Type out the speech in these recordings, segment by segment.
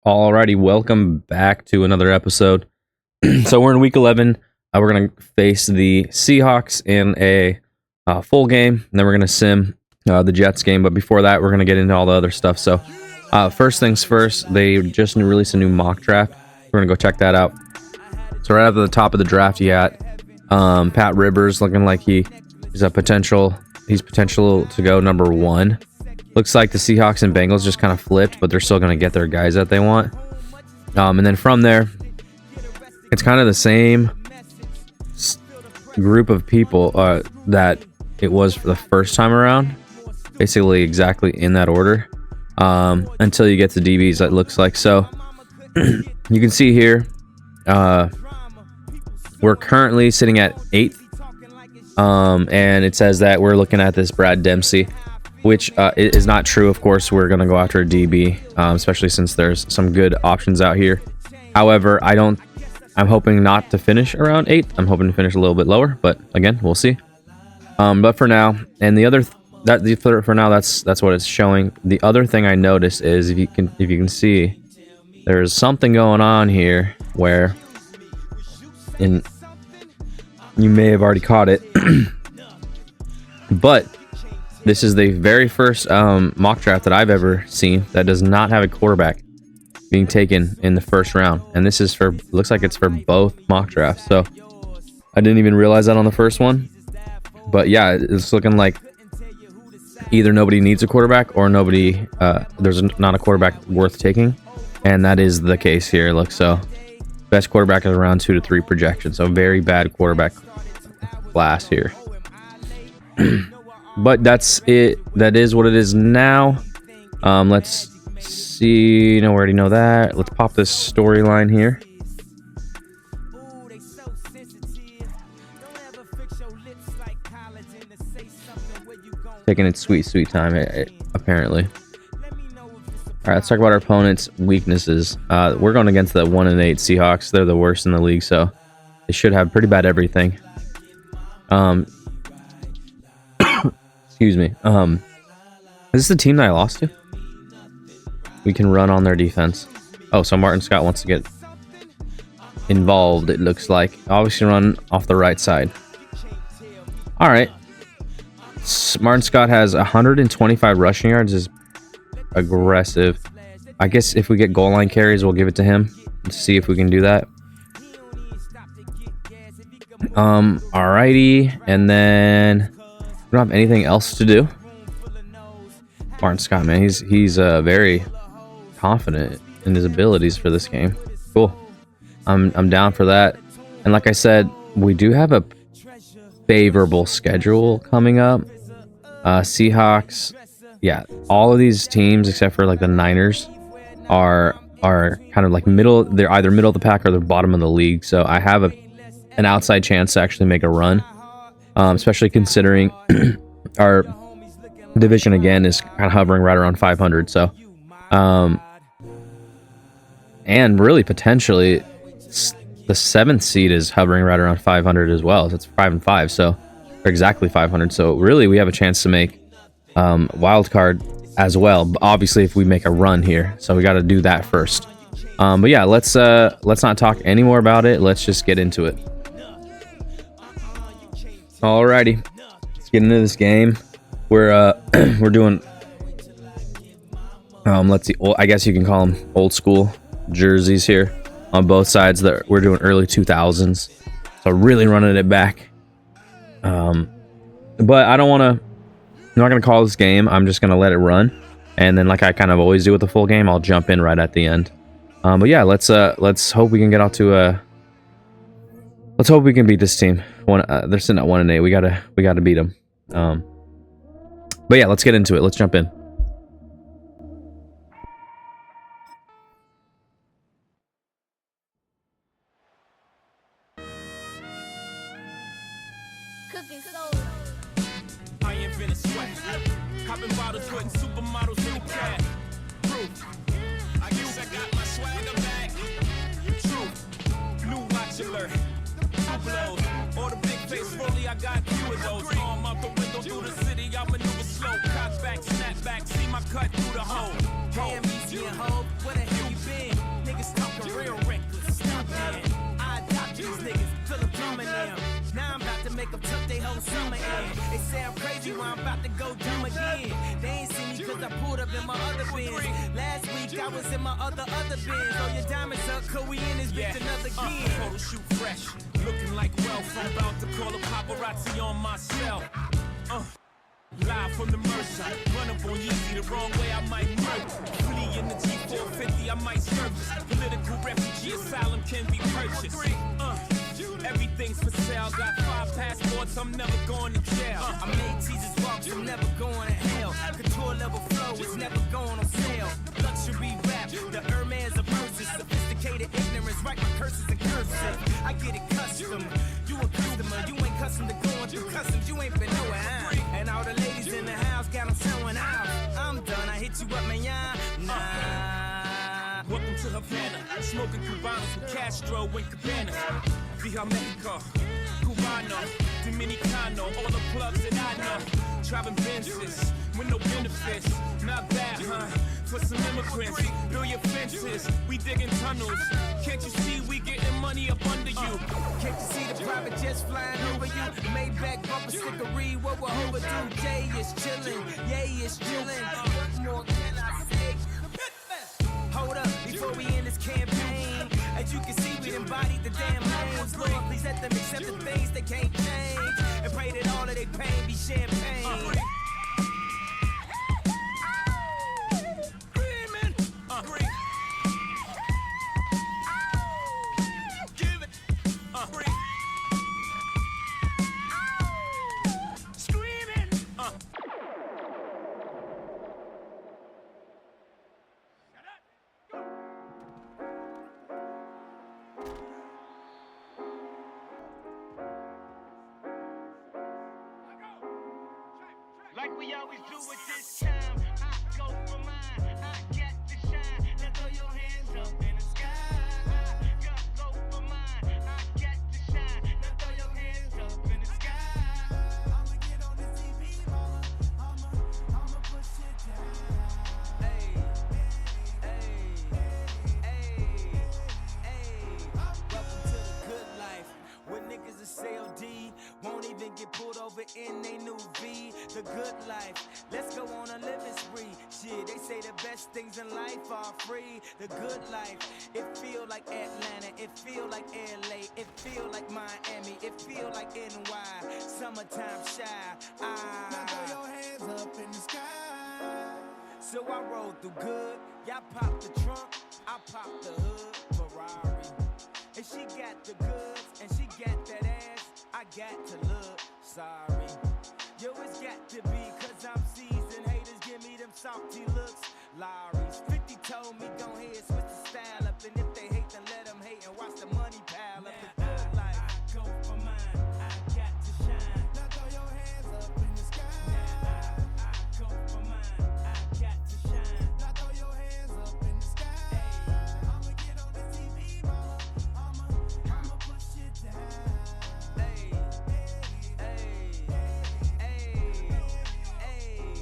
Alrighty, welcome back to another episode. So we're in week 11. We're going to face the Seahawks in a full game, and then we're going to sim the Jets game. But before that, we're going to get into all the other stuff. So first things first, they just released a new mock draft. We're going to go check that out. So right at the top of the draft, you got Pat Rivers looking like he's potential to go number 1. Looks like the Seahawks and Bengals just kind of flipped, but they're still going to get their guys that they want. And then from there, it's kind of the same group of people that it was for the first time around. Basically exactly in that order. Until you get to DBs, it looks like. So you can see here, we're currently sitting at 8th. And it says that we're looking at this Brad Dempsey, which is not true. Of course, we're going to go after a DB, especially since there's some good options out here. However, I'm hoping not to finish around 8th. I'm hoping to finish a little bit lower, but again, we'll see. But for now, and for now, that's what it's showing. The other thing I noticed is if you can see, there's something going on here where, you may have already caught it, but this is the very first mock draft that I've ever seen that does not have a quarterback being taken in the first round. And this is looks like it's for both mock drafts. So I didn't even realize that on the first one. But yeah, it's looking like either nobody needs a quarterback or there's not a quarterback worth taking. And that is the case here. Look, so best quarterback is around 2 to 3 projection. So very bad quarterback class here. But that's it. That is what it is now. Let's see. No, we already know that. Let's pop this storyline here. Taking its sweet time, apparently. All right, let's talk about our opponent's weaknesses. We're going against the 1-8 Seahawks. They're the worst in the league, so they should have pretty bad everything. Excuse me. Is this the team that I lost to? We can run on their defense. Oh, so Martin Scott wants to get involved, it looks like. Obviously run off the right side. All right. Martin Scott has 125 rushing yards. Is aggressive. I guess if we get goal line carries, we'll give it to him. Let's see if we can do that. Alrighty. And then we don't have anything else to do. Martin Scott, man, he's very confident in his abilities for this game. Cool. I'm down for that. And like I said, we do have a favorable schedule coming up. Seahawks, yeah, all of these teams except for like the Niners are kind of like middle. They're either middle of the pack or they're bottom of the league. So I have an outside chance to actually make a run. Especially considering our division again is kind of hovering right around 500. So, and really potentially the 7th seed is hovering right around 500 as well. So it's 5-5. So they're exactly 500. So really we have a chance to make wild card as well. But obviously if we make a run here, so we got to do that first. But yeah, let's not talk any more about it. Let's just get into it. Alrighty, let's get into this game. We're doing let's see. Well, I guess you can call them old school jerseys here on both sides. That we're doing early 2000s, so really running it back. But I don't want to. I'm not gonna call this game. I'm just gonna let it run, and then like I kind of always do with the full game, I'll jump in right at the end. But yeah, let's hope we can get out to a. Let's hope we can beat this team. They're sitting at 1-8. We gotta beat them. But yeah, let's get into it. Let's jump in. I ain't finna sweat. Popping bottles, putting supermodels in the cab. Proof. I guess I got my swagger back. Truth. Blue watch alert. Blows. All the big face rolly, I got few of those. Arm out the window through the city, I maneuver slow. Cock back, snap back, see my cut through the hole. Damn, easy and hoe, where the hell you been? They say I'm crazy when I'm about to go dumb again. They ain't see me cause I pulled up in my other Benz. Last week I was in my other Benz. Throw your diamonds up, cause we in this bitch another again. Photo shoot fresh, looking like wealth. I'm about to call a paparazzi on my cell. Live from the Mercer, run up on Yeezy the wrong way, I might murder. Flee in the G450, I might surface. Political refugee asylum can be purchased. Everything's for sale, got 5 passports, I'm never going to jail. I made teasers walks, I'm never going to hell. Couture level flow is never going on sale. Luxury rap, the Hermes of verses. Sophisticated ignorance, write my curses in cursive. I get it custom, you a customer, you ain't custom to going through customs, you ain't been nowhere, huh? And all the ladies in the house got them showing out. I'm done, I hit you up, man, nah. Welcome to Havana, smoking Cubanos with Castro and Cabanas. Via Mexico, Cubano, Dominicano, all the plugs that I know. Driving Benzes with no benefits, not bad, huh? For some immigrants, build your fences, we digging tunnels. Can't you see we getting money up under you? Can't you see the private jets flying over you? Maybach bumper stickery, what we're overdue. Jay is chillin', Yay is chillin'. What more can I say? Hold up, before we end this campaign. As you can see, we embodied the damn lanes. Lord, please let them accept the things they can't change. And pray that all of their pain be champagne. Screaming, give it, screaming, Like we always do at this time, I go for mine, I got to shine. Now throw your hands up in the sky. I go for mine, I got to shine. Now throw your hands up in the sky. I'ma get on the TV, mama. I'ma push it down. hey, welcome to the good life. Where niggas is CLD, won't even get pulled over in they new V. The good life, let's go on a living spree. Shit, they say the best things in life are free. The good life, it feel like Atlanta, it feel like LA, it feel like Miami, it feel like NY. Summertime shy. Now throw your hands up in the sky. So I roll through good, y'all pop the trunk, I pop the hood, Ferrari. And she got the goods, and she got that ass, I got to look sorry. Yo, it's got to be, cause I'm seasoned, haters give me them salty looks, Lowry's. 50 told me, go ahead, switch the style up, and if they hate, then let them hate, and watch the money pile up. The good life, I go for mine, I got to shine. Now throw your hands up in the sky. I go for mine, I got to shine. Now throw your hands up in the sky. I'ma get on the TV, mama. I'ma push it down. hey,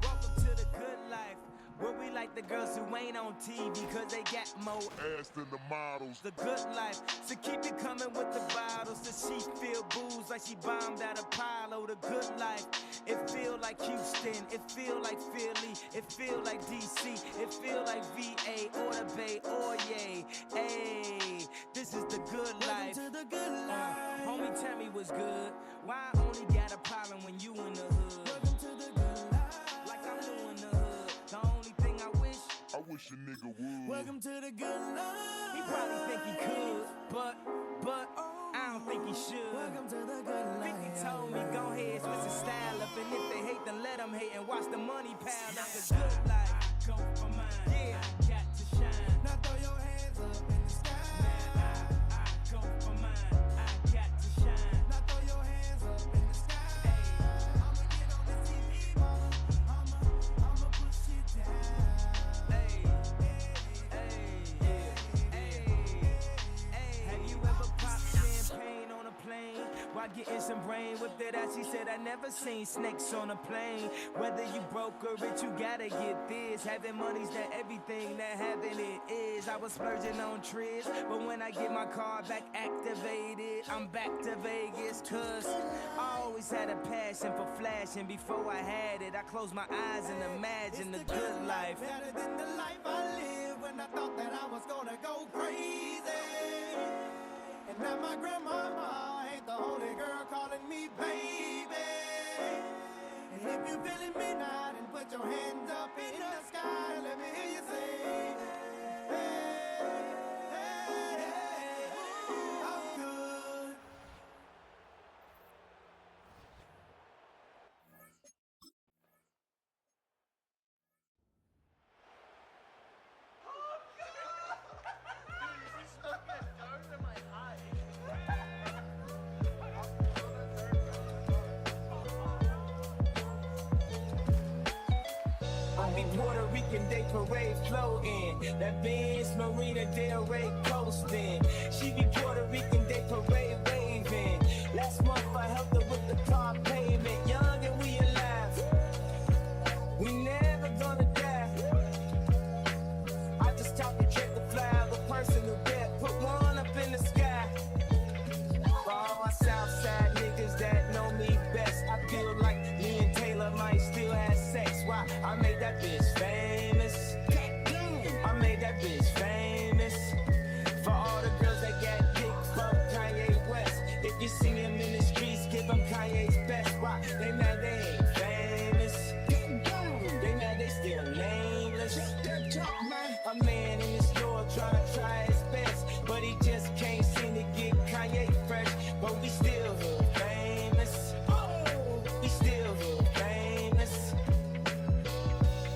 welcome to the good life, where we like the girls who ain't on TV, cause they got more ass than the models. the good life. So keep it coming with the bottles. The she feel booze like she bombed at Apollo. The good life, it feel like Houston, it feel like Philly, it feel like DC, it feel like VA or the Bay or yay. Hey, this is the good life. Welcome to the good life. Homie, tell me what's good. Why I only got a problem when you in the hood? Welcome to the good life. Like I'm new in the hood. The only thing I wish, I wish a nigga would. Welcome to the good life. he probably think he could, but I don't think he should. Welcome to the good life. 50 told me, go ahead, switch the style up, and if they hate, then let them hate, and watch the money pile up. The good life, I go for mine. yeah. I got to shine. Now throw your hands up in the sky. I go for mine. I got to shine. Now throw your hands up in the sky. I'ma get on the TV, mama. I'ma push it down. Hey, have you ever popped champagne on a plane? While by getting some brain whipped it out. She said I never seen snakes on a plane. Whether you broke or rich, you gotta get this. Having money's not everything, that having it is. I was splurging on trips, but when I get my car back activated, I'm back to Vegas. Cause I always had a passion for flashing. Before I had it, I closed my eyes and imagined the good life. Better than the life I lived when I thought that I was gonna go crazy. And now my grandmama ain't the only girl calling me baby. And if you feeling me now, then put your hands up in the sky and let me hear you say, hey, hey, hey, I'm good. I be Puerto Rican Day Parade floating. That Benz Marina Del Rey coasting. She be Puerto Rican Day Parade waving. Last month I helped her with the car payment. Young and we alive. We never gonna die. I just talk to check the fly of a personal debt. Put one up in the sky. For all my Southside niggas that know me best, I feel like me and Taylor might still have sex. Why? I made that bitch famous. I made that bitch famous. For all the girls that got dick from Kanye West. If you see him in the streets, give him Kanye's best. Why? They mad they ain't famous. They mad they still nameless. A man in the store tryna try his best, but he just can't seem to get Kanye fresh. But we still hood famous. We still hood famous.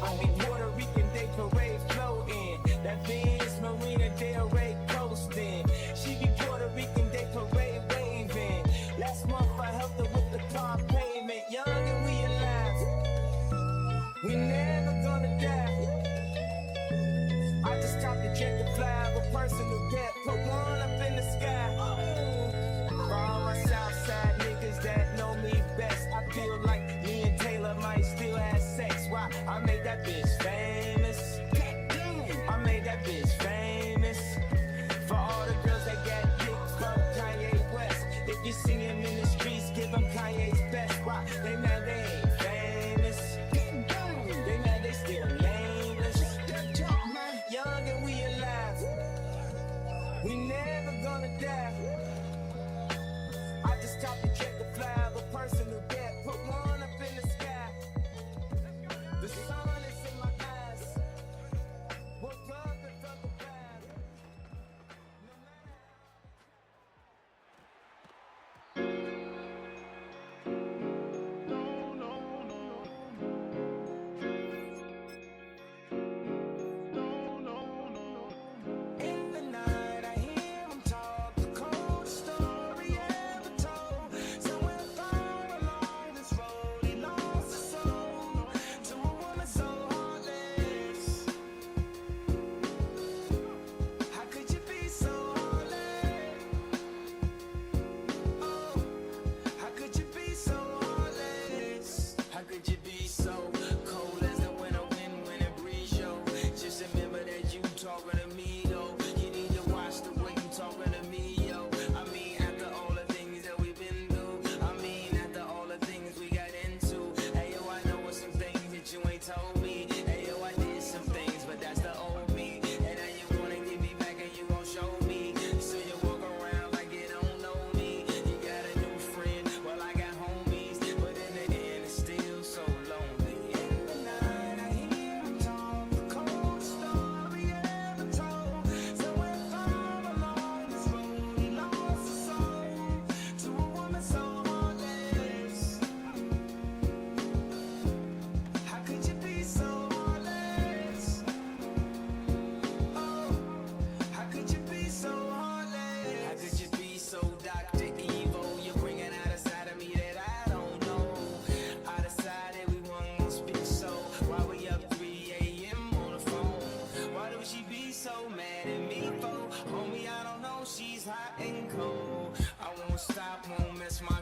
I be Puerto Rican Day Parade floating. That Benz Marina Del Rey coasting. She be Puerto Rican Day Parade waving. Last month I helped her with the car payment. Young and we alive. We never gonna die. I just talk to check the fly of a personal debt. Put one up in the sky. For all my Southside niggas that know me best, I feel like me and Taylor might still have sex. Why? I made that bitch famous. I made that bitch famous. For all the girls that got dick from Kanye West. If you see him in the streets, give him Kanye's best. Why? They mad they ain't famous. They mad they still nameless. Young and we alive. We never gonna die. I just talk to check the fly of a personal debt. Put one up in the sky. The sun is in my eyes. Woke up and felt the vibe. No matter in the night, I hear him talk, the coldest story ever told. Somewhere far along this road, he lost his soul to a woman so heartless. How could you be so heartless? Oh, how could you be so heartless? How could you be so cold as the winter wind when it breeze show? Just remember that you talking to me though. You need to watch the way you talking to me, yo. I mean, after all the things that we've been through, I mean, after all the things we got into. Hey yo, I know some things that you ain't told me. Hey yo, I did some things, but that's the old me. And now you wanna get me back and you gon' show me. So you walk around like you don't know me. You got a new friend, well I got homies, but in the end it's still so lonely. In the night I hear him talk, the cold story ever told. Somewhere far along this road, he lost his soul to a woman so heartless. How could you be so heartless? Oh, how could you be so heartless? How could you be so Dr. Evil? You're bringing out a side of me that I don't know. I decided we weren't gonna speak, so why we up 3 a.m. on the phone? Why do she be so mad at me for? Homie, I don't know, she's hot and cold. I won't stop, won't miss my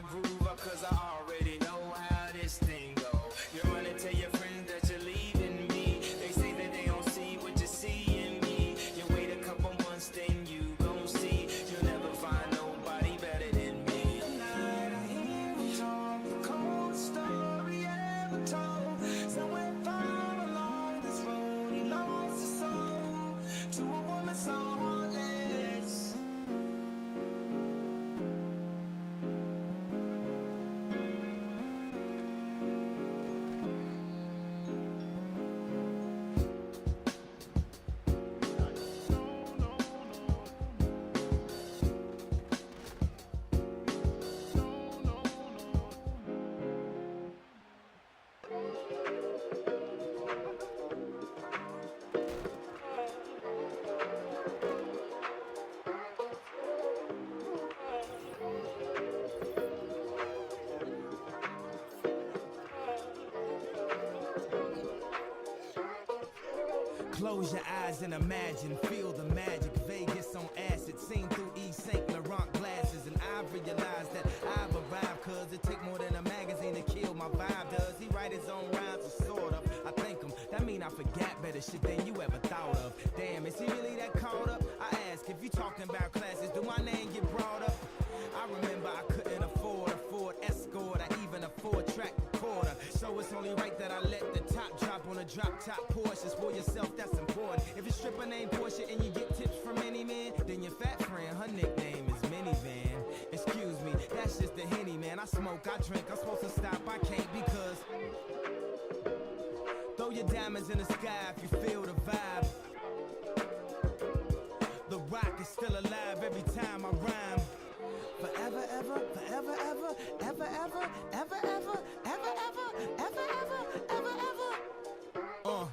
Close your eyes and imagine, feel the magic. Vegas on acid, seen through East St. Laurent glasses. And I've realized that I've arrived, cause it take more than a magazine to kill my vibe. Does he write his own rhymes or sort of? I thank him, that mean I forgot better shit than you ever thought of. Damn, is he really that caught up? I ask, if you talking about classes, do my name get brought up? I remember I couldn't afford a Ford Escort, I even a 4-track recorder. So it's only right that I let the top drop on a drop top Porsche. For yourself, that's important. If you strip a name Porsche and you get tips from any man, then your fat friend, her nickname is Minivan. Excuse me, that's just the Henny, man. I smoke, I drink, I'm supposed to stop, I can't because throw your diamonds in the sky if you feel the vibe. The rock is still alive every time I rhyme. Forever, ever, forever, ever, ever, ever, ever, ever, ever, ever, ever, ever, ever.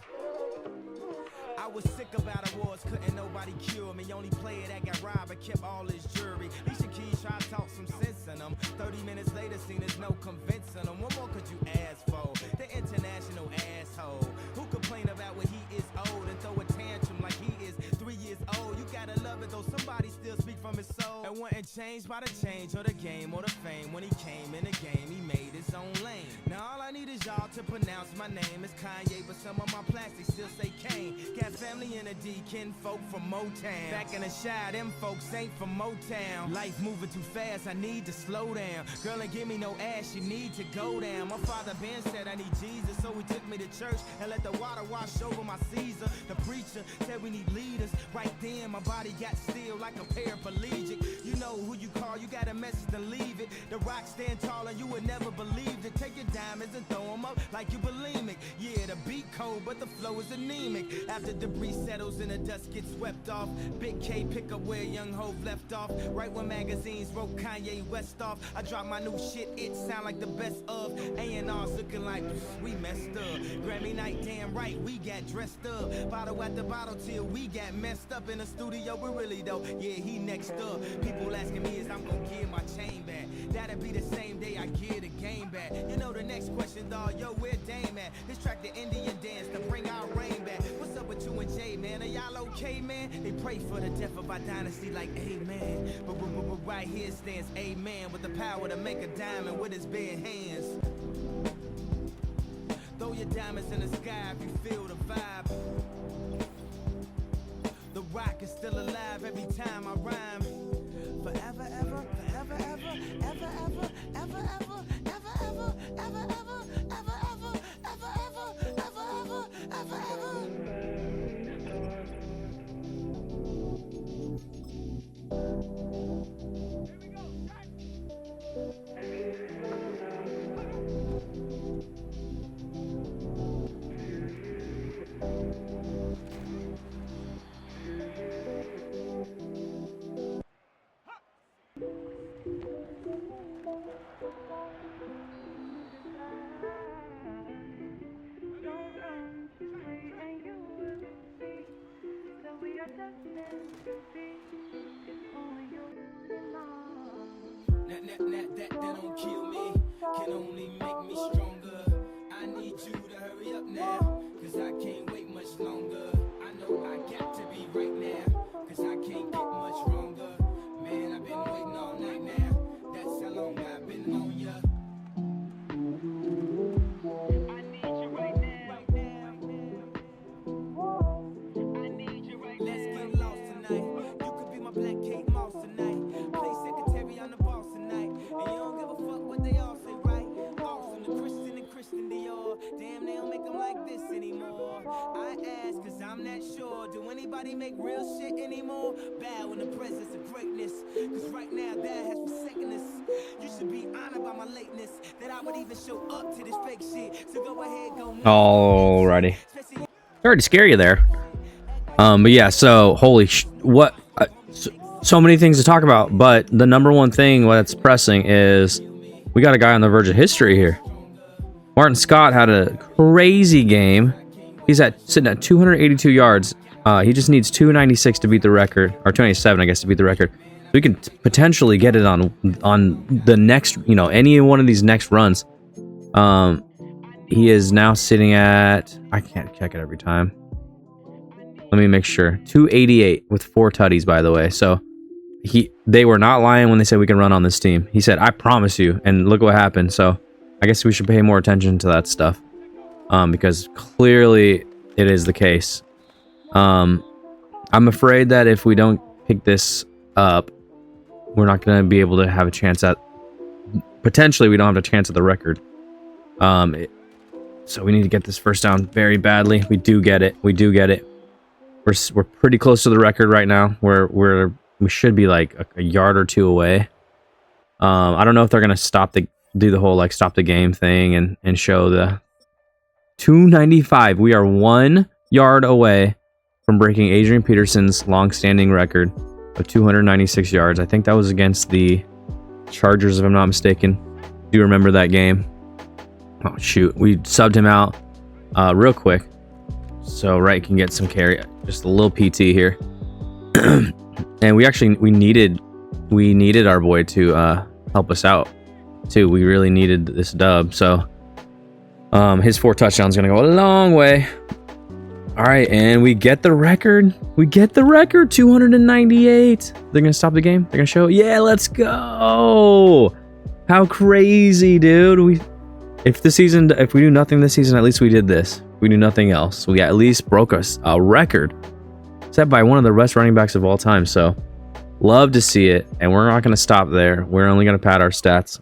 I was sick about awards, couldn't nobody cure me. Only player that got robbed and kept all his jewelry. Alicia Keys tried to talk some sense in them. 30 minutes later, seen there's no convincing them. What more could you ask for? The international asshole who complain about when he is old and throw a tantrum like he is 3 years old. You gotta love it though, somebody still speak from his soul. And wasn't changed by the change or the game or the fame. When he came in the game, he made his own lane. Now all I need is y'all to pronounce my name is Kanye, but some of my plastics still say Kane. Got family in a D, kin folk from Motown. Back in the shy, them folks ain't from Motown. Life moving too fast, I need to slow down. Girl, ain't give me no ass, you need to go down. My father Ben said I need Jesus, so he took me to church and let the water wash over my Caesar. The preacher said we need leaders. Right then, my body got still like a paraplegic. You know who you call, you got a message to leave it. The rock stand tall and you would never believe it. Take your diamonds and throw them up like you bulimic. Yeah, the beat cold, but the flow is anemic. After debris settles and the dust gets swept off, Big K pick up where Young Hov left off. Right when magazines wrote Kanye West off, I drop my new shit, it sound like the best of. A&R's looking like we messed up. Grammy night, damn right, we got dressed up. Bottle at the bottle till we got messed up. In the studio, we really though, yeah, he next up. People asking me is I'm gonna get my chain back. That'll be the same day I get the game back. You know the next question, dawg, yo, where Dame at? This track the Indian dance to bring our rain back. What's up with you and Jay, man? Are y'all okay, man? They pray for the death of our dynasty like amen. But right here stands amen with the power to make a diamond with his bare hands. Throw your diamonds in the sky if you feel the vibe. The rock is still alive every time I rhyme. Forever, ever, forever, ever, ever, ever, ever, ever, ever, ever, ever, ever, ever, ever, ever, ever, ever, ever, ever. That don't kill me, can only make me stronger. I need you to hurry up now, cause I can't wait much longer. I know I got to be right now, cause I can't get much longer. Man, I've been waiting all night now, that's how long I've been on ya. I need you right now. I need you right now. Let's get lost tonight. You could be my black Kate Moss tonight. Play secretary on the boss tonight. And you don't give a fuck what they all say, right? Awesome, the Christian Dior. Damn, they don't make them like this anymore. I ask, cause I'm not sure. Do anybody make real shit anymore? Bow in the presence of greatness. Cause right now, that has forsaken us. You should be honored by my lateness. That I would even show up to this fake shit. So go ahead, go nuts. Alrighty. Sorry to scare you there. But yeah, so holy what so many things to talk about, but the number one thing that's pressing is we got a guy on the verge of history here. Martin Scott had a crazy game. He's sitting at 282 yards. He just needs 296 to beat the record, or 297 I guess to beat the record. So we can potentially get it on the next, any one of these next runs. He is now sitting at, I can't check it every time. Let me make sure. 288 with 4 tutties, by the way. So they were not lying when they said we can run on this team. He said, I promise you. And look what happened. So I guess we should pay more attention to that stuff. Because clearly it is the case. I'm afraid that if we don't pick this up, we're not going to be able to have a chance at... Potentially, we don't have a chance at the record. So we need to get this first down very badly. We do get it. We do get it. We're pretty close to the record right now. We should be like a yard or 2 away. I don't know if they're gonna do the whole like stop the game thing and show the 295. We are 1 yard away from breaking Adrian Peterson's long-standing record of 296 yards. I think that was against the Chargers, if I'm not mistaken. Do you remember that game? Oh shoot, we subbed him out real quick so Wright can get some carry. Just a little PT here. And we needed our boy to help us out too. We really needed this dub. So his 4 touchdowns gonna go a long way. All right, and we get the record. We get the record, 298. They're gonna stop the game. They're gonna show. Yeah, let's go. How crazy, dude. If we do nothing this season, at least we did this. We do nothing else. We at least broke a record set by one of the best running backs of all time. So love to see it. And we're not going to stop there. We're only going to pad our stats.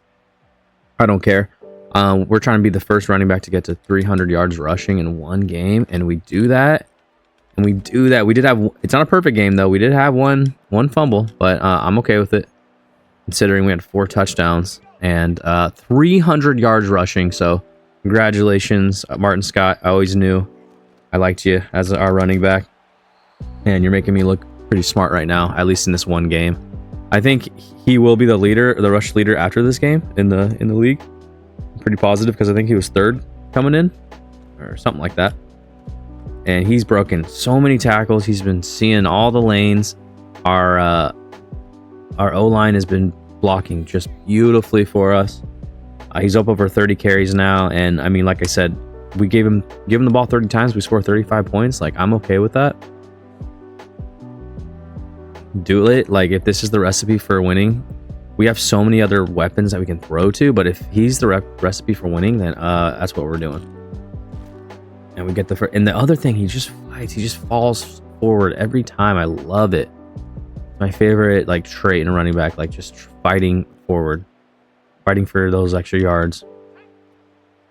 I don't care. We're trying to be the first running back to get to 300 yards rushing in 1 game. And we do that. We did have, it's not a perfect game though. We did have one fumble, but I'm okay with it considering we had 4 touchdowns and 300 yards rushing. So congratulations, Martin Scott. I always knew I liked you as our running back, and you're making me look pretty smart right now, at least in this 1 game. I think he will be the rush leader after this game in the league. I'm pretty positive because I think he was 3rd coming in or something like that. And he's broken so many tackles. He's been seeing all the lanes. Our O-line has been blocking just beautifully for us. He's up over 30 carries now, and I mean, like I said, we give him the ball 30 times, we score 35 points. Like, I'm okay with that. Do it. Like, if this is the recipe for winning, we have so many other weapons that we can throw to, but if he's the recipe for winning, then that's what we're doing. And we get and the other thing, he just fights. He just falls forward every time. I love it. My favorite like trait in a running back, like just fighting forward, fighting for those extra yards.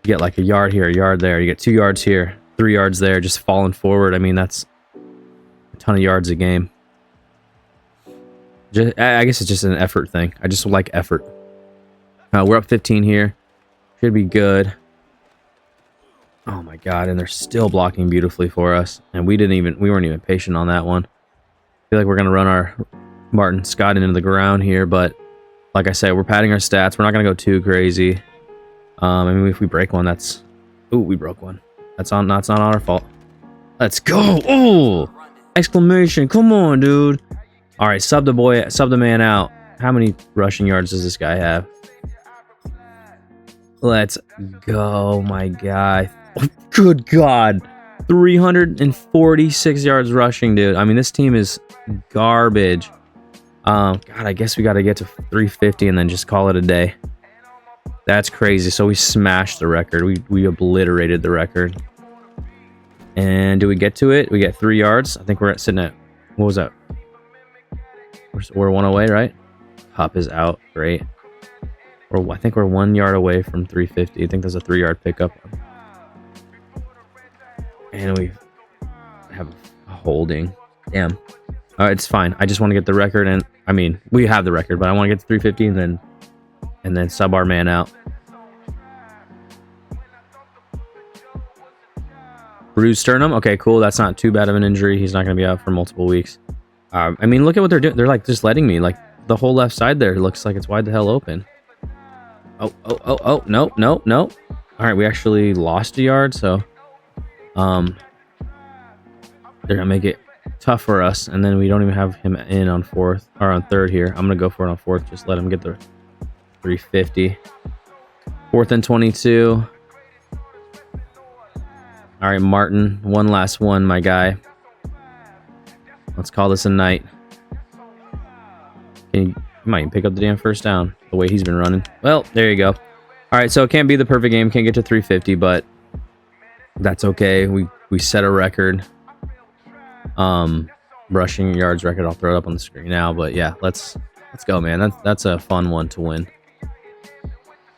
You get like a yard here, a yard there. You get 2 yards here, 3 yards there, just falling forward. I mean, that's a ton of yards a game. I guess it's just an effort thing. I just like effort. We're up 15 here. Should be good. Oh my god, and they're still blocking beautifully for us. And we weren't even patient on that one. I feel like we're gonna run our Martin Scott into the ground here, but like I said, we're padding our stats. We're not gonna go too crazy. I mean, if we break one, that's... Ooh, we broke one. That's not our fault. Let's go! Oh! Exclamation! Come on, dude! All right, sub the man out. How many rushing yards does this guy have? Let's go, my guy. Oh, good God. 346 yards rushing, dude. I mean, this team is garbage. God, I guess we got to get to 350 and then just call it a day. That's crazy. So we smashed the record. We obliterated the record. And do we get to it? We get 3 yards. I think we're sitting at... What was that? We're 1 away, right? Hop is out. Great. I think we're 1 yard away from 350. I think there's a 3-yard pickup. And we have a holding. Damn. It's fine. I just want to get the record, and I mean, we have the record, but I want to get to 350 and then sub our man out. Bruised sternum. Okay, cool. That's not too bad of an injury. He's not going to be out for multiple weeks. I mean, look at what they're doing. They're like just letting me. Like the whole left side there looks like it's wide the hell open. Oh, no. All right, we actually lost a yard, so they're gonna make it tough for us, and then we don't even have him in on 4th or on 3rd here. I'm gonna go for it on 4th. Just let him get the 350. 4th and 22. All right, Martin, one last one, my guy. Let's call this a night. He might pick up the damn first down the way he's been running. Well, there you go. All right, so it can't be the perfect game. Can't get to 350, but that's okay. We set a record. Rushing yards record. I'll throw it up on the screen now. But yeah, let's go, man. That's a fun one to win.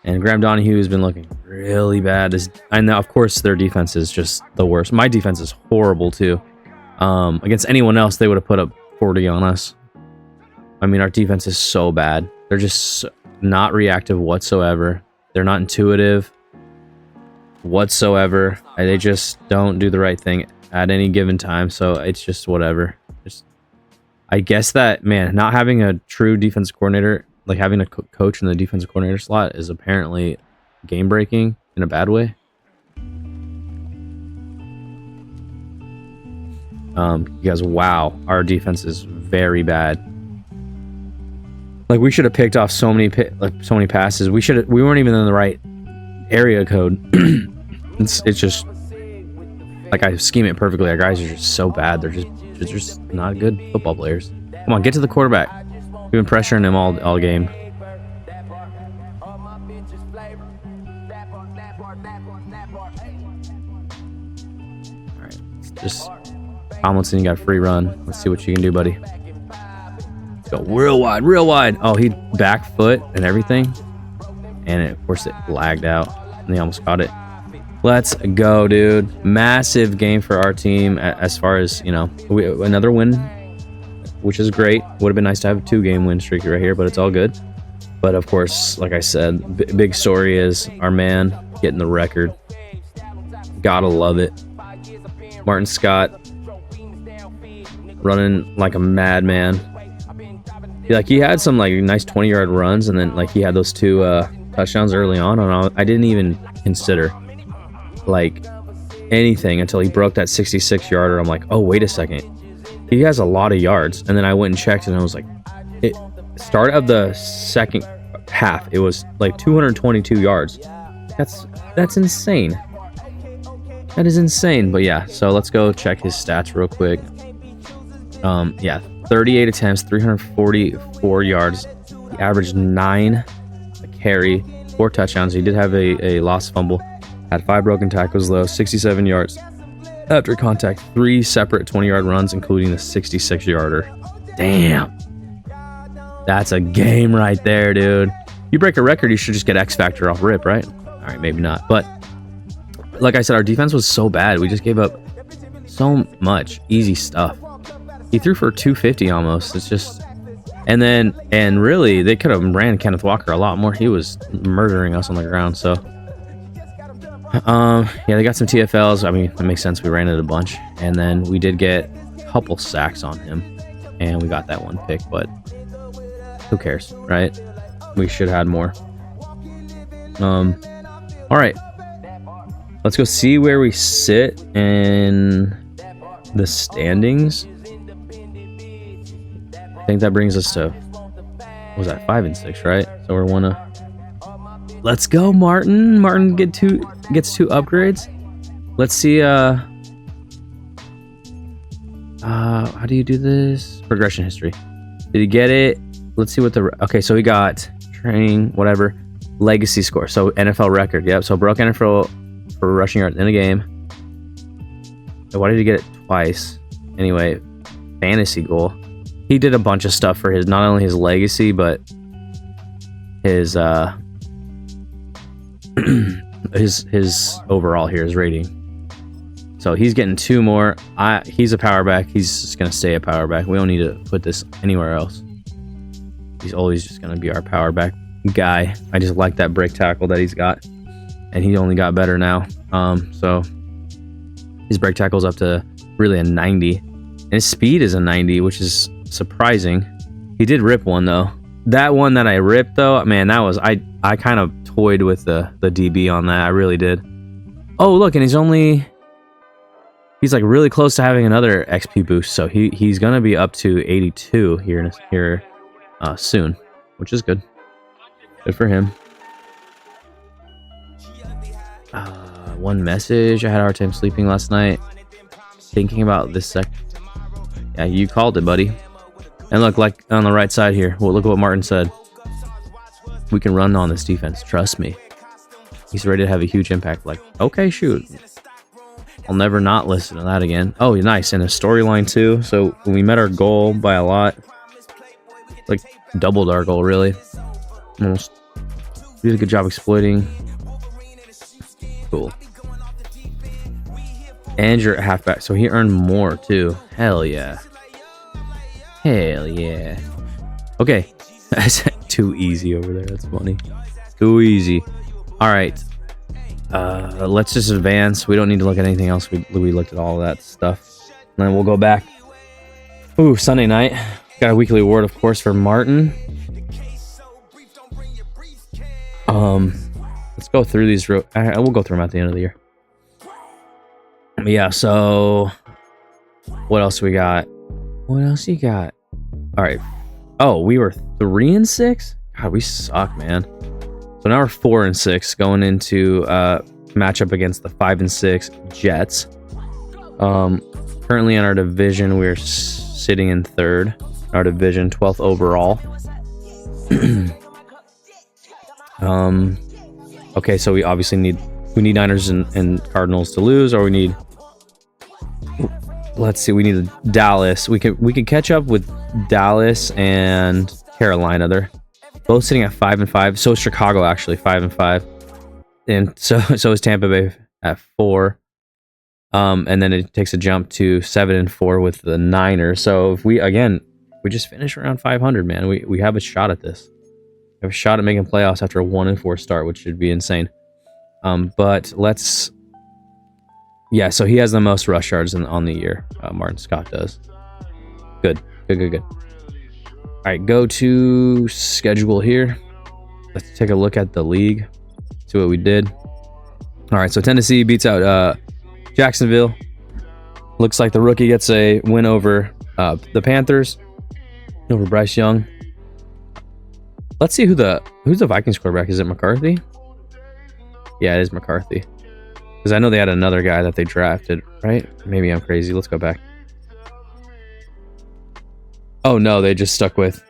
And Graham Donahue has been looking really bad. And of course, their defense is just the worst. My defense is horrible too. Against anyone else, they would have put up 40 on us. I mean, our defense is so bad. They're just not reactive whatsoever. They're not intuitive whatsoever. They just don't do the right thing at any given time. So it's just whatever. I guess that, man, not having a true defense coordinator, like having a coach in the defensive coordinator slot, is apparently game breaking in a bad way. You guys, wow, our defense is very bad. Like, we should have picked off so many passes. We weren't even in the right area code. it's just like, I scheme it perfectly. Our guys are just so bad. They're just not good football players. Come on, get to the quarterback. We've been pressuring him all game. All right, just Tomlinson, you got a free run. Let's see what you can do, buddy. Let's go real wide. Oh, he back foot and everything, and of course it lagged out, and they almost caught it. Let's go, dude. Massive game for our team as far as, you know, another win, which is great. Would have been nice to have a 2-game win streak right here, but it's all good. But of course, like I said, big story is our man getting the record. Gotta love it. Martin Scott running like a madman. Like, he had some like nice 20-yard runs, and then like he had those 2 touchdowns early on, and I didn't even consider like anything until he broke that 66-yarder. I'm like, oh, wait a second, he has a lot of yards. And then I went and checked, and I was like, start of the second half, it was like 222 yards. That's insane. That is insane. But yeah, so let's go check his stats real quick. Yeah, 38 attempts, 344 yards. He averaged 9 a carry, 4 touchdowns. He did have a lost fumble. Had 5 broken tackles, though, 67 yards after contact, 3 separate 20-yard runs, including the 66-yarder. Damn. That's a game right there, dude. You break a record, you should just get X Factor off rip, right? All right, maybe not. But like I said, our defense was so bad. We just gave up so much easy stuff. He threw for 250 almost. It's just... And really, they could have ran Kenneth Walker a lot more. He was murdering us on the ground, so... yeah, they got some TFLs. I mean, that makes sense. We ran it a bunch. And then we did get a couple sacks on him. And we got that 1 pick, but who cares, right? We should have had more. All right. Let's go see where we sit in the standings. I think that brings us to, what was that, 5 and 6, right? So we're one of... Let's go, Martin. Martin gets 2 upgrades. Let's see. How do you do this? Progression history. Did he get it? Let's see what the... Okay, so he got training, whatever. Legacy score. So NFL record. Yep. So broke NFL for rushing yards in a game. Why did he get it twice? Anyway, fantasy goal. He did a bunch of stuff for his, not only his legacy, but his his overall here, his rating. So he's getting 2 more. He's a power back. He's just gonna stay a power back. We don't need to put this anywhere else. He's always just gonna be our power back guy. I just like that break tackle that he's got, and he only got better now. So his break tackle's up to really a 90, and his speed is a 90, which is surprising. He did rip one though. That one that I ripped though, man, that was I kind of toyed with the DB on that. I really did. Oh, look, and he's like really close to having another XP boost, so he's gonna be up to 82 here soon, which is good. Good for him. One message. I had a hard time sleeping last night, thinking about this Yeah, you called it, buddy. And look, like on the right side here, well, look at what Martin said. We can run on this defense. Trust me. He's ready to have a huge impact. Like, okay, shoot. I'll never not listen to that again. Oh, nice. And a storyline too. So we met our goal by a lot. Like doubled our goal, really. Almost. We did a good job exploiting. Cool. And you're at halfback, so he earned more too. Hell yeah. Hell yeah. Okay. That's too easy over there. That's funny. Too easy. All right. Let's just advance. We don't need to look at anything else. We looked at all of that stuff. And then we'll go back. Ooh, Sunday night. Got a weekly award, of course, for Martin. Let's go through these. We'll go through them at the end of the year. Yeah, so what else we got? What else you got? All right. Oh, we were 3-6? God, we suck, man. So now we're 4-6 going into matchup against the 5-6 Jets. Currently in our division, we're sitting in third. Our division, 12th overall. Okay, so we obviously need Niners and Cardinals to lose, or we need. Let's see, we need Dallas. We could catch up with Dallas and Carolina. They're both sitting at 5-5. So is Chicago, actually 5-5, and so is Tampa Bay at 4. And then it takes a jump to 7-4 with the Niners. So if we just finish around 500, man, we have a shot at this. We have a shot at making playoffs after a 1-4 start, which should be insane. But let's. Yeah, so he has the most rush yards on the year. Martin Scott does. Good. All right, go to schedule here. Let's take a look at the league. See what we did. All right, so Tennessee beats out Jacksonville. Looks like the rookie gets a win over the Panthers. Over Bryce Young. Let's see who's the Vikings quarterback. Is it McCarthy? Yeah, it is McCarthy. Because I know they had another guy that they drafted, right? Maybe I'm crazy. Let's go back. Oh no, they just stuck with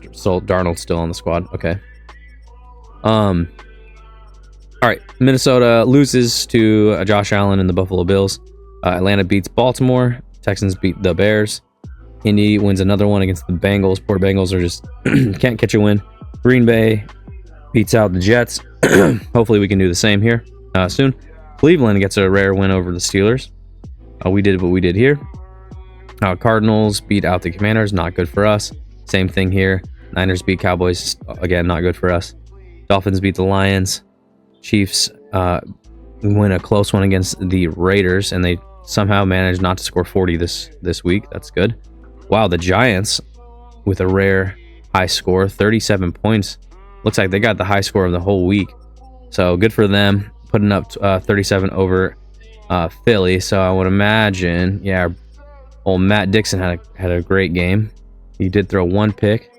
Darnold still on the squad. Okay. All right. Minnesota loses to Josh Allen and the Buffalo Bills. Atlanta beats Baltimore. Texans beat the Bears. Indy wins another one against the Bengals. Poor Bengals are just can't catch a win. Green Bay beats out the Jets. Hopefully we can do the same here soon. Cleveland gets a rare win over the Steelers. We did what we did here. Cardinals beat out the Commanders. Not good for us. Same thing here. Niners beat Cowboys. Again, not good for us. Dolphins beat the Lions. Chiefs win a close one against the Raiders, and they somehow managed not to score 40 this week. That's good. Wow, the Giants with a rare high score, 37 points. Looks like they got the high score of the whole week. So good for them, putting up 37 over Philly. So I would imagine, yeah, old Matt Dixon had a great game. He did throw one pick.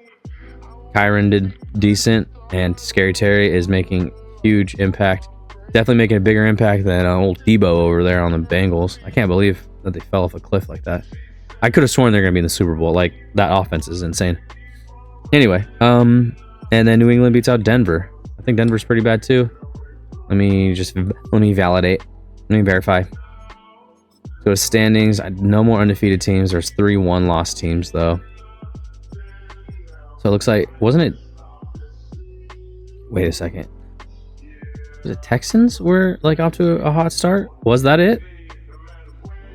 Kyron did decent, and Scary Terry is making huge impact. Definitely making a bigger impact than old Debo over there on the Bengals. I can't believe that they fell off a cliff like that. I could have sworn they're going to be in the Super Bowl. Like, that offense is insane. Anyway, and then New England beats out Denver. I think Denver's pretty bad too. Let me validate. Let me verify. So standings, no more undefeated teams. There's 3 1-loss teams though. So it looks like, wasn't it? Wait a second. Was it Texans were like off to a hot start? Was that it?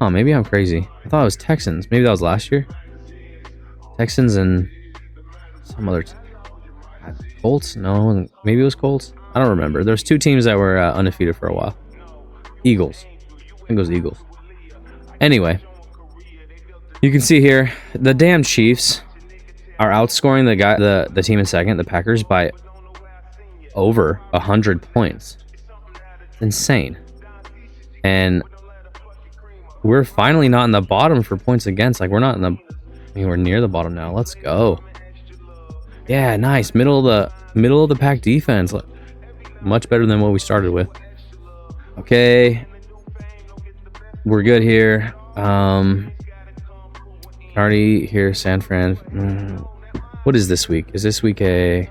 Oh, maybe I'm crazy. I thought it was Texans. Maybe that was last year. Texans and some other Colts? No, maybe it was Colts. I don't remember. There's 2 teams that were undefeated for a while. Eagles. I think it was Eagles. Anyway, you can see here the damn Chiefs are outscoring the team in second, the Packers, by over 100 points. Insane. And we're finally not in the bottom for points against. Like, we're not in the. I mean, we're near the bottom now. Let's go. Yeah, nice. Middle of the pack defense. Much better than what we started with. Okay. We're good here. Already here, San Fran. What is this week? Is this week a...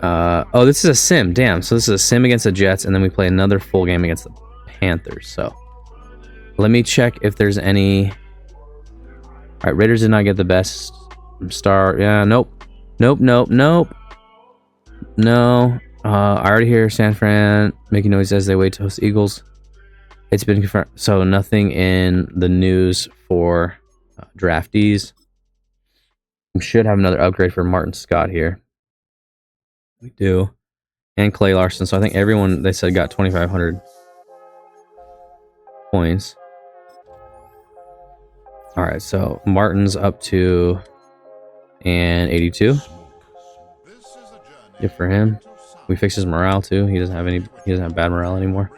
oh, this is a sim. Damn. So this is a sim against the Jets, and then we play another full game against the Panthers. So let me check if there's any... All right, Raiders did not get the best star. Yeah, nope. Nope. No. I already hear San Fran making noise as they wait to host the Eagles. It's been confirmed. So nothing in the news for draftees. We should have another upgrade for Martin Scott here. We do. And Clay Larson. So I think everyone, they said, got 2,500 points. All right, so Martin's up to and 82. Good for him. We fixed his morale too. He doesn't have bad morale anymore.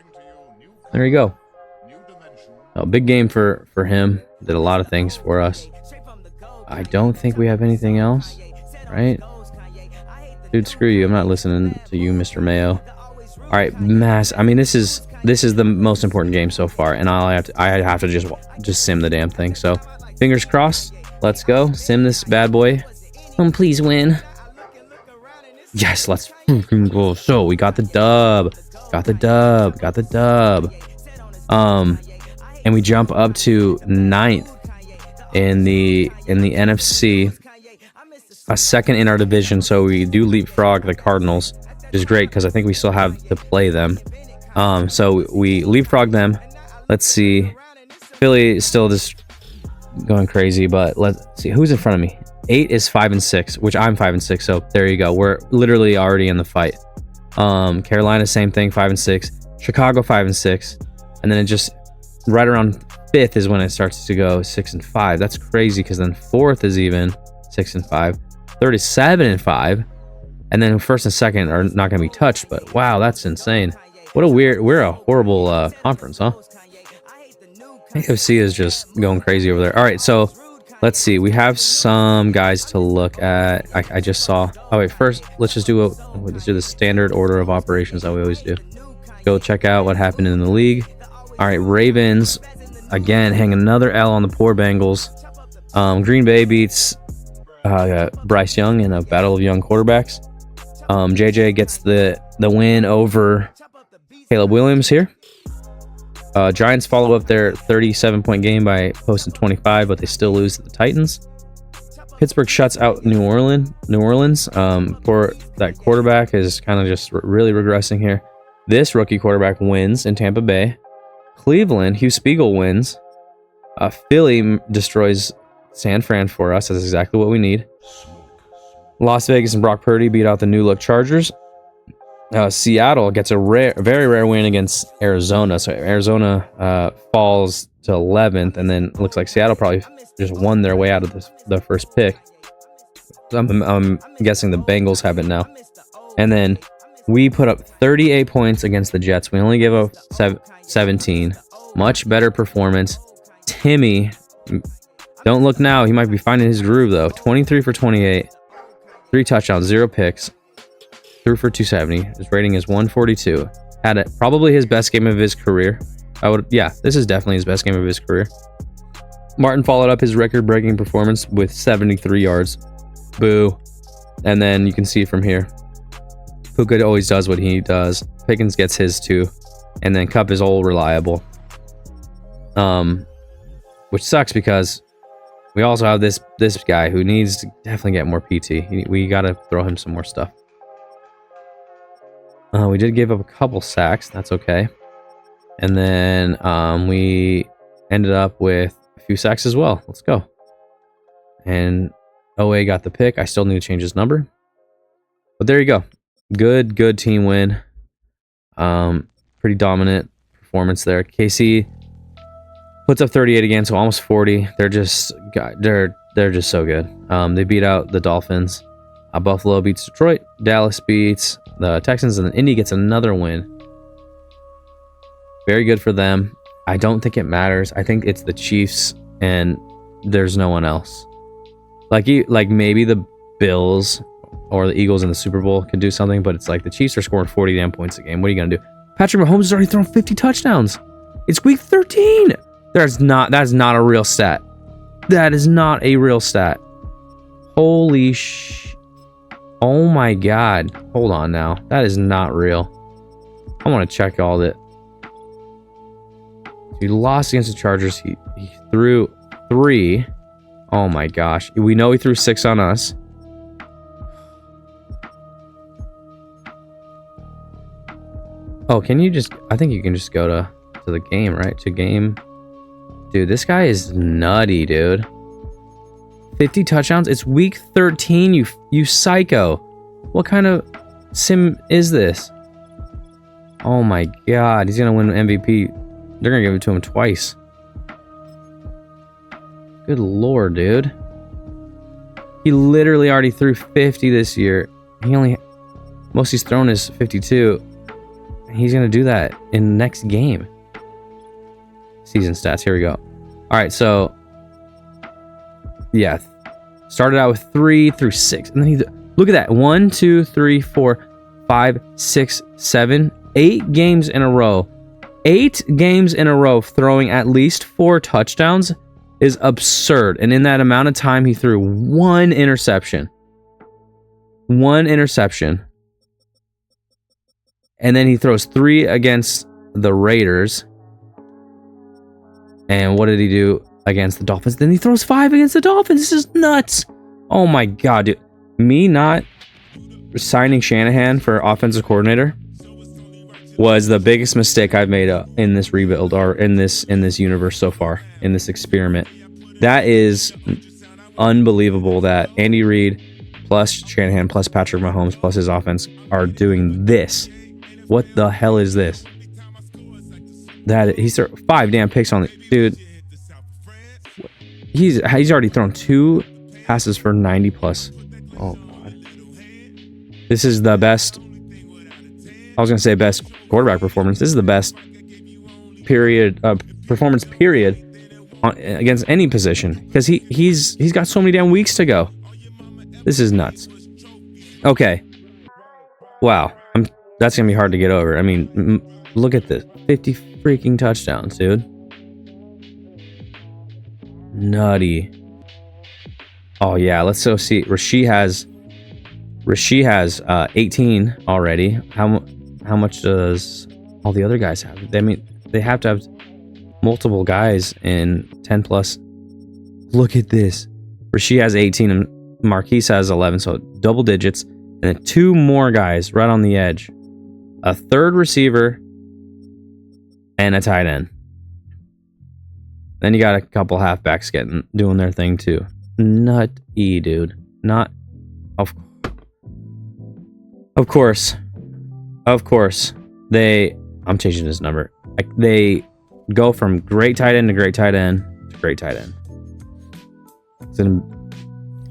There you go. A big game for him. Did a lot of things for us. I don't think we have anything else, right? Dude, screw you. I'm not listening to you, Mr. Mayo. All right, mass. I mean, this is the most important game so far, and I have to just sim the damn thing. So, fingers crossed. Let's go. Sim this bad boy. Please win. Yes, let's go. So, we got the dub. And we jump up to 9th in the NFC. A second in our division, so we do leapfrog the Cardinals, which is great because I think we still have to play them. So we leapfrog them. Let's see. Philly is still just going crazy, but let's see who's in front of me. 8 is 5-6, which I'm 5-6. So there you go. We're literally already in the fight. Carolina, same thing, 5-6. Chicago, 5-6, and then it just right around 5th is when it starts to go 6-5. That's crazy because then 4th is even 6-5. 3rd is 7-5, and then 1st and 2nd are not going to be touched. But wow, that's insane. What a we're a horrible conference, huh? AFC is just going crazy over there. All right, so let's see. We have some guys to look at. I just saw. Oh wait, first let's do the standard order of operations that we always do. Go check out what happened in the league. All right, Ravens again hang another L on the poor Bengals. Green Bay beats Bryce Young in a battle of young quarterbacks. JJ gets the win over Caleb Williams here. Giants follow up their 37-point game by posting 25, but they still lose to the Titans. Pittsburgh shuts out New Orleans. For that quarterback is kind of just really regressing here. This rookie quarterback wins in Tampa Bay. Cleveland, Hugh Spiegel wins. Philly destroys San Fran for us. That's exactly what we need. Las Vegas and Brock Purdy beat out the new look Chargers. Seattle gets a very rare win against Arizona. So Arizona falls to 11th, and then it looks like Seattle probably just won their way out of the first pick. I'm guessing the Bengals have it now. And then we put up 38 points against the Jets. We only give up 17. Much better performance. Timmy, don't look now. He might be finding his groove, though. 23 for 28. 3 touchdowns, 0 picks. Threw for 270. His rating is 142. Had it probably his best game of his career. This is definitely his best game of his career. Martin followed up his record-breaking performance with 73 yards. Boo. And then you can see from here, Puka always does what he does. Pickens gets his too. And then Kupp is all reliable. Which sucks because we also have this guy who needs to definitely get more PT. We got to throw him some more stuff. We did give up a couple sacks. That's okay. And then we ended up with a few sacks as well. Let's go. And OA got the pick. I still need to change his number. But there you go. Good team win. Pretty dominant performance there. KC puts up 38 again, so almost 40. They're just so good. They beat out the Dolphins. Buffalo beats Detroit. Dallas beats the Texans, and then Indy gets another win. Very good for them. I don't think it matters. I think it's the Chiefs, and there's no one else. Like maybe the Bills or the Eagles in the Super Bowl could do something, but it's like the Chiefs are scoring 40 damn points a game. What are you gonna do? Patrick Mahomes has already thrown 50 touchdowns. It's week 13. That's not a real stat. That is not a real stat. Holy sh... Oh my god. Hold on now. That is not real. I want to check all that. He lost against the Chargers. He threw 3. Oh my gosh. We know he threw 6 on us. Oh, can you just... I think you can just go to the game, right? To game. Dude, this guy is nutty, dude. 50 touchdowns? It's week 13, you psycho. What kind of sim is this? Oh my god, he's gonna win MVP. They're gonna give it to him twice. Good lord, dude. He literally already threw 50 this year. He only... most he's thrown is 52. He's gonna do that in the next game. Season stats, here we go. Alright, so... yeah. Started out with 3 through 6. And then he... look at that. 1, 2, 3, 4, 5, 6, 7, 8 games in a row. 8 games in a row throwing at least 4 touchdowns is absurd. And in that amount of time, he threw 1 interception. 1 interception. And then he throws 3 against the Raiders. And what did he do against the Dolphins? Then he throws 5 against the Dolphins. This is nuts. Oh my god, dude. Me not signing Shanahan for offensive coordinator was the biggest mistake I've made in this rebuild, or in this universe so far, in this experiment. That is unbelievable that Andy Reid plus Shanahan plus Patrick Mahomes plus his offense are doing this. What the hell is this? That he's 5 damn picks on it, dude. He's already thrown 2 passes for 90 plus. Oh god, this is the best. I was gonna say best quarterback performance. This is the best performance period against any position, because he's got so many damn weeks to go. This is nuts. Okay, wow, that's gonna be hard to get over. I mean, look at this, 50 freaking touchdowns, dude. Nutty. Oh yeah, let's go see. Rasheed has 18 already. How much does all the other guys have? I mean, they have to have multiple guys in 10 plus. Look at this. Rasheed has 18 and Marquise has 11, so double digits, and then 2 more guys right on the edge. A 3rd receiver and a tight end. Then you got a couple halfbacks doing their thing too. Nutty, dude. Not of course. I'm changing this number. They go from great tight end to great tight end to great tight end.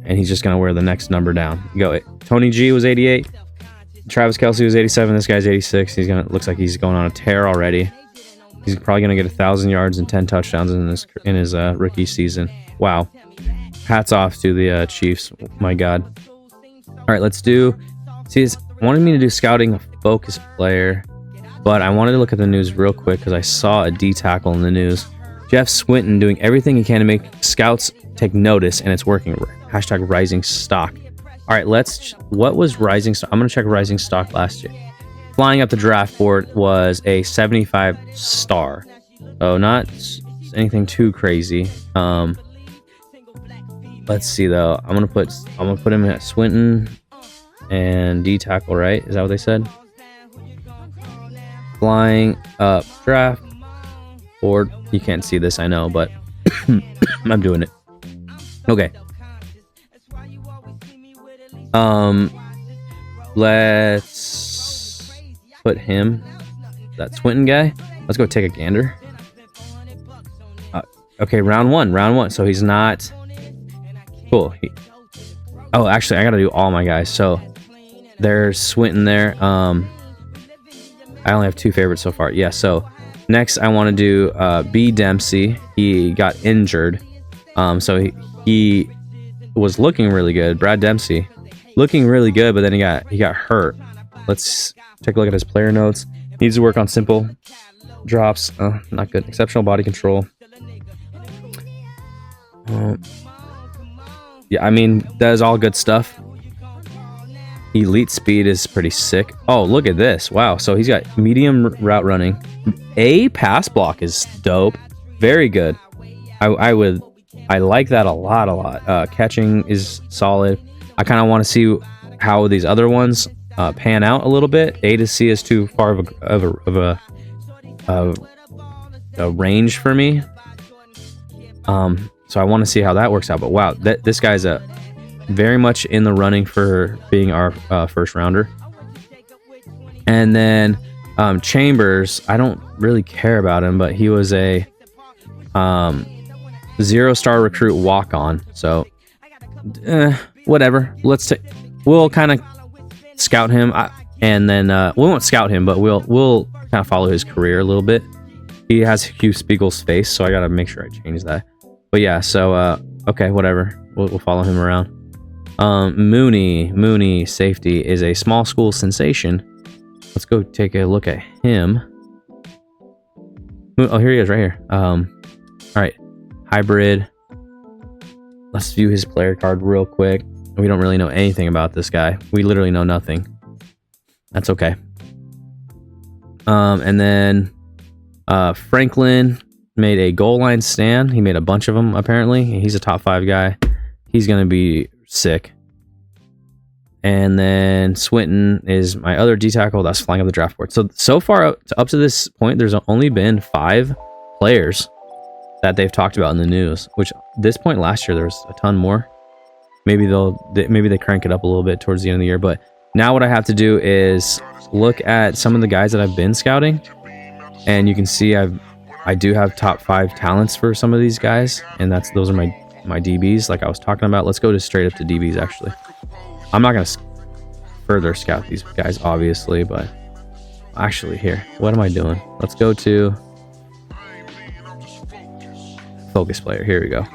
And he's just gonna wear the next number down. You go. Tony G was 88. Travis Kelce was 87. This guy's 86. Looks like he's going on a tear already. He's probably gonna get 1,000 yards and 10 touchdowns in his rookie season. Wow. Hats off to the Chiefs. My God. All right, let's do. See, it's wanted me to do scouting a focus player, but I wanted to look at the news real quick because I saw a D tackle in the news. Jeff Swinton doing everything he can to make scouts take notice, and it's working. Hashtag rising stock. All right, what was rising stock? I'm gonna check rising stock last year. Flying up the draft board was a 75 star. Oh, not anything too crazy. Let's see though. I'm gonna put him at Swinton and D tackle, right? Is that what they said? Flying up draft board. You can't see this, I know, but I'm doing it. Okay. Let's put him, that Swinton guy. Let's go take a gander. Okay, round one. So he's not cool. Oh, actually, I gotta do all my guys. So there's Swinton there. I only have 2 favorites so far. Yeah. So next, I want to do B Dempsey. He got injured. So he was looking really good. Brad Dempsey looking really good, but then he got hurt. Let's take a look at his player notes. Needs to work on simple drops. Not good. Exceptional body control. Yeah, I mean, that is all good stuff. Elite speed is pretty sick. Oh, look at this. Wow. So he's got medium route running. A pass block is dope. Very good. I like that a lot. Catching is solid. I kind of want to see how these other ones pan out a little bit. A to C is too far of a range for me. So I want to see how that works out. But wow, this guy's very much in the running for being our first rounder. And then Chambers, I don't really care about him, but he was a 0-star recruit walk-on. So whatever. We'll kind of scout him, and then we won't scout him, but we'll kind of follow his career a little bit. He has Hugh Spiegel's face, so I gotta make sure I change that. But yeah, so okay, whatever. We'll follow him around. Mooney safety is a small school sensation. Let's go take a look at him. Oh, here he is, right here. All right, hybrid. Let's view his player card real quick. We don't really know anything about this guy. We literally know nothing. That's okay. And then Franklin made a goal line stand. He made a bunch of them, apparently. He's a top 5 guy. He's going to be sick. And then Swinton is my other D-tackle that's flying up the draft board. So far, up to this point, there's only been 5 players that they've talked about in the news, which this point last year, there was a ton more. Maybe they crank it up a little bit towards the end of the year. But now what I have to do is look at some of the guys that I've been scouting. And you can see I do have top 5 talents for some of these guys. And those are my DBs like I was talking about. Let's go straight up to DBs, actually. I'm not going to further scout these guys, obviously, but actually here, what am I doing? Let's go to focus player. Here we go.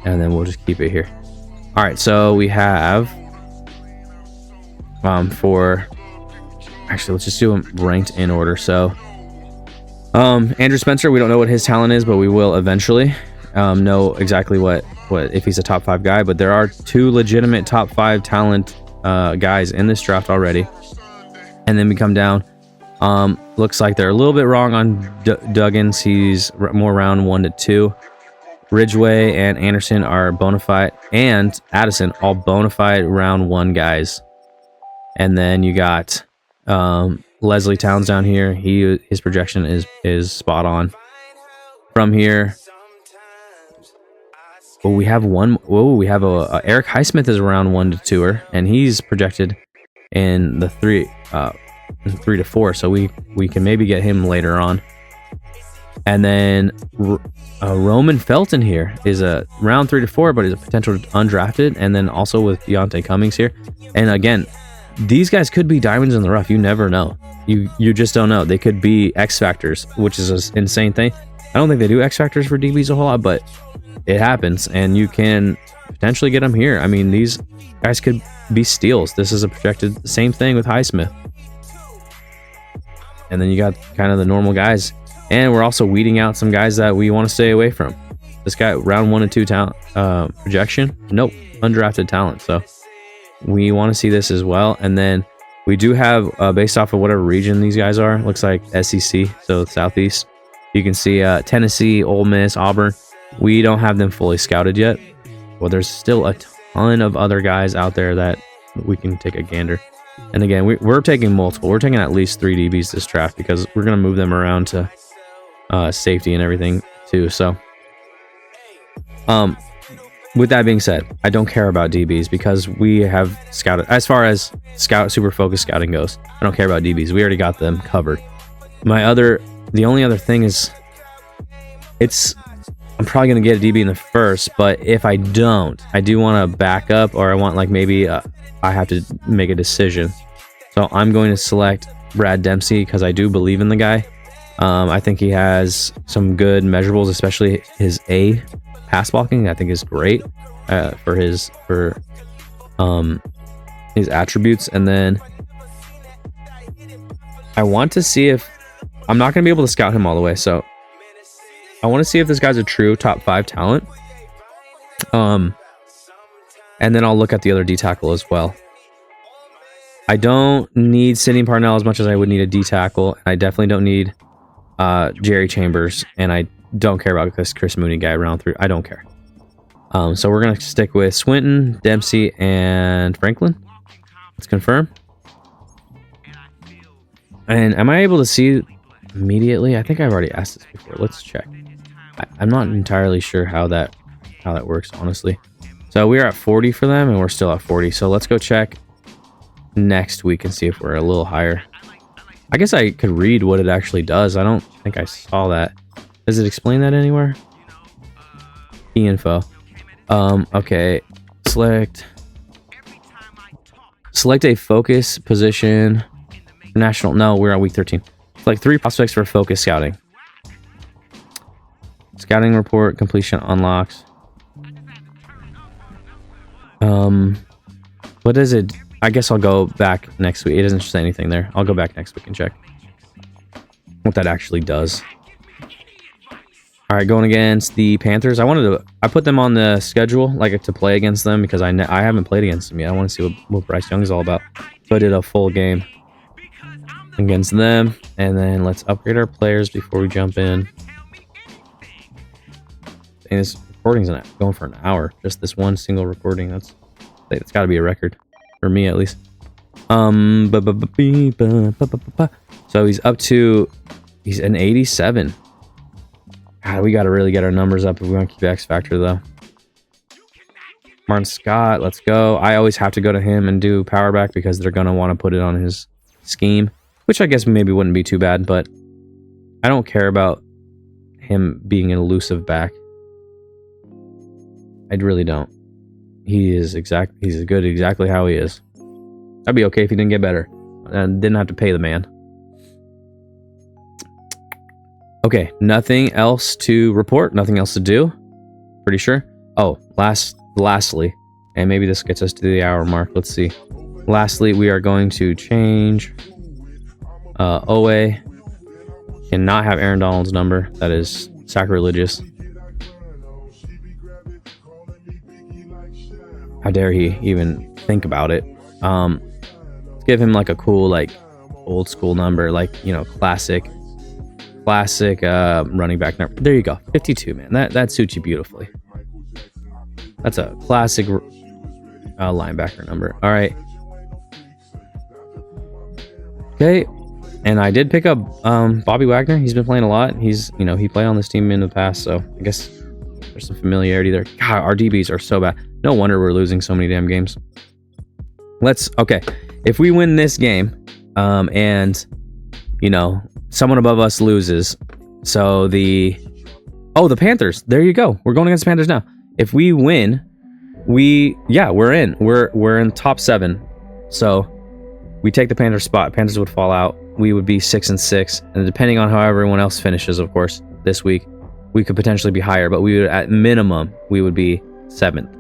And then we'll just keep it here. All right, so we have actually, let's just do them ranked in order. So Andrew Spencer, we don't know what his talent is, but we will eventually know exactly what if he's a top 5 guy. But there are 2 legitimate top 5 talent guys in this draft already. And then we come down. Looks like they're a little bit wrong on Duggins. He's more round 1 to 2. Ridgeway and Anderson are bona fide, and Addison all bona fide round 1 guys. And then you got Leslie Towns down here. His projection is spot on. From here, we have Eric Highsmith is around 1 to 2er, and he's projected in the 3 to 4. So we can maybe get him later on. And then Roman Felton here is a round 3 to 4, but he's a potential undrafted. And then also with Deontay Cummings here. And again, these guys could be diamonds in the rough. You never know. You just don't know. They could be X factors, which is an insane thing. I don't think they do X factors for DBs a whole lot, but it happens, and you can potentially get them here. I mean, these guys could be steals. This is a projected same thing with Highsmith. And then you got kind of the normal guys. And we're also weeding out some guys that we want to stay away from. This guy, round 1 and 2 talent projection. Nope, undrafted talent. So we want to see this as well. And then we do have, based off of whatever region these guys are, looks like SEC, so Southeast. You can see Tennessee, Ole Miss, Auburn. We don't have them fully scouted yet. Well, there's still a ton of other guys out there that we can take a gander. And again, we're taking multiple. We're taking at least 3 DBs this draft because we're going to move them around to safety and everything too. So with that being said, I don't care about DBs because we have scouted. As far as super focused scouting goes, I don't care about DBs. We already got them covered. The only other thing is I'm probably going to get a DB in the first, but if I don't, I do want to back up, or I want maybe I have to make a decision. So I'm going to select Brad Dempsey because I do believe in the guy. I think he has some good measurables, especially his A pass blocking. I think is great for his attributes. And then I want to see if I'm not going to be able to scout him all the way. So I want to see if this guy's a true top 5 talent. And then I'll look at the other D tackle as well. I don't need Sidney Parnell as much as I would need a D tackle. I definitely don't need Jerry Chambers, and I don't care about this Chris Mooney guy round 3. I don't care. So we're gonna stick with Swinton, Dempsey, and Franklin. Let's confirm. And am I able to see immediately? I think I've already asked this before. Let's check. I'm not entirely sure how that works, honestly. So we're at 40 for them, and we're still at 40. So let's go check next week and see if we're a little higher. I guess I could read what it actually does. I don't think I saw that. Does it explain that anywhere? Key info. Okay. Select a focus position. National. No, we're on week 13. Select 3 prospects for focus scouting. Scouting report completion unlocks. What is it? I guess I'll go back next week. It doesn't say anything there. I'll go back next week and check what that actually does. All right, going against the Panthers. I put them on the schedule, like to play against them, because I haven't played against them yet. I want to see what Bryce Young is all about. So I did a full game against them, and then let's upgrade our players before we jump in. And this recording's going for an hour. Just this one single recording. That's got to be a record for me, at least. So he's an 87. God, we got to really get our numbers up if we want to keep X Factor, though. Martin Scott, let's go. I always have to go to him and do power back because they're going to want to put it on his scheme, which I guess maybe wouldn't be too bad, but I don't care about him being an elusive back. I really don't. He's good exactly how he is. I'd be okay if he didn't get better and didn't have to pay the man. Okay, nothing else to report, nothing else to do. Pretty sure. Oh, lastly, and maybe this gets us to the hour mark. Let's see. Lastly, we are going to change OA. Cannot have Aaron Donald's number. That is sacrilegious. How dare he even think about it? Let's give him like a cool, like old school number, like, you know, classic running back number. There you go, 52, man. That suits you beautifully. That's a classic linebacker number. All right. Okay, and I did pick up Bobby Wagner. He's been playing a lot. He played on this team in the past, so I guess there's some familiarity there. God, our DBs are so bad. No wonder we're losing so many damn games. Okay, if we win this game, and someone above us loses, so the Panthers. There you go. We're going against the Panthers now. If we win, we're in. We're in top 7. So we take the Panthers spot. Panthers would fall out. We would be 6-6, and depending on how everyone else finishes, of course, this week, we could potentially be higher. But we would, at minimum, we would be 7th.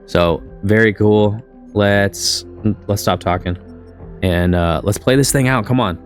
So very cool. Let's stop talking and let's play this thing out. Come on.